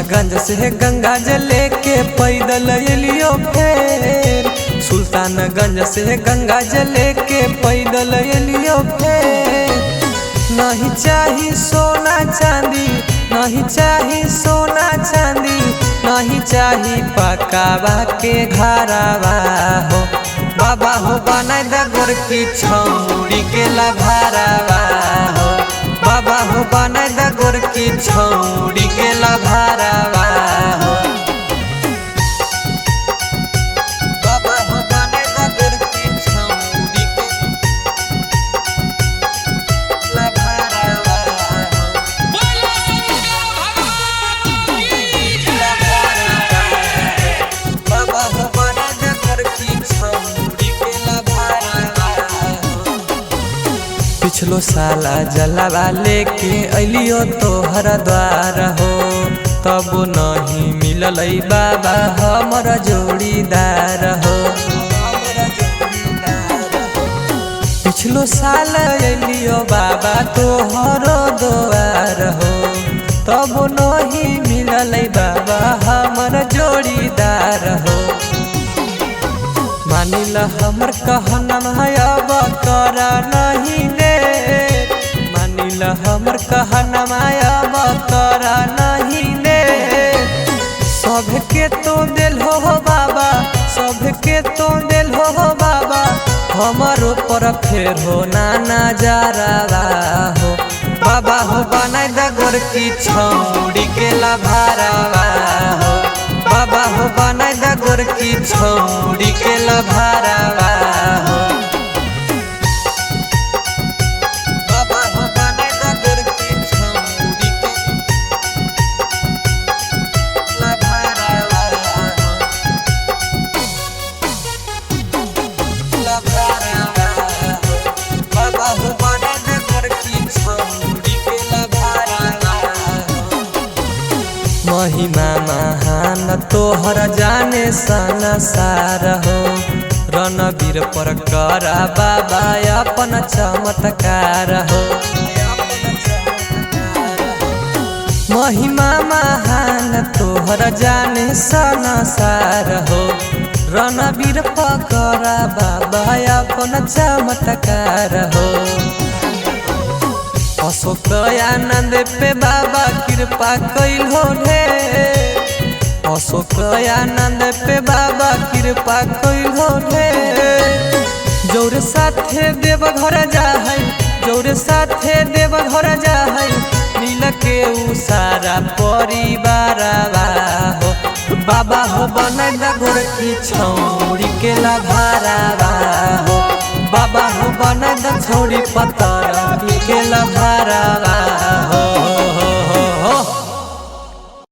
सुल्तानगंज से गंगा जल लेके पैदल एलियो फेर। सुल्तानगंज से गंगा जल लेके पैदल एलियो फेर। नहीं चाही सोना चांदी, नहीं चाही सोना चांदी, नहीं चाही पकावा के घरावा हो। बाबा हो बनाई द गोरकी छौड़ी के लभारावा हो। बाबा हो बनाई द गोरकी छौड़ी के लभारावा हो। बाबा हो बनाई द गोरकी छौड़ी के लभारावा हो। बाबा हो बनाई द गोरकी छौड़ी के लभारावा हो। पिछलो साला जलावा लेके अलियो तोहर द्वार हो। तब नहीं मिलल बाबा हमर जोड़ीदार हो। पिछलो साल अलियो बाबा तोहर द्वार हो। तब नहीं मिलल बाबा हमर जोड़ीदार हो। मानिल हमर कहना अब कर नहीं ले। मानिल हमर कहना अब कर नहीं ले। सबके तो दिल हो बाबा, सबके तो दिल हो बाबा, हमर ऊपर फेर हो ना नजारा हो। बाबा हो बनाई द गोरकी छौड़ी के लभारावा हो। बाबा हो बनाई द गोरकी छौड़ी के लभारावा हो। बाबा हो बनाई द गोरकी छौड़ी के लभारावा हो। लभारावा हो। बाबा हो बनाई द गोरकी छौड़ी के लभारावा हो। महिमा महान तोहर जाने संसार हो। रणवीर पर करा बाबा अपन चमत्कार हो। महिमा महान तोहर जाने संसार हो। रणवीर पर करा बाबा अपन चमत्कार हो। अशोक आनंद पे बाबा कृपा कैल हो ढे। अशोक आनंद पे बाबा कृपा कैल हो ढे। जोरे साथे देव घर जाहै, जोरे साथे देव घर जाहै, मिल के उ सारा परिवारवा हो। बाबा हो बनाई द गोरकी छौड़ी के लभारावा हो। बाबा हो बनाई द छौड़ी पतर के लभारावा।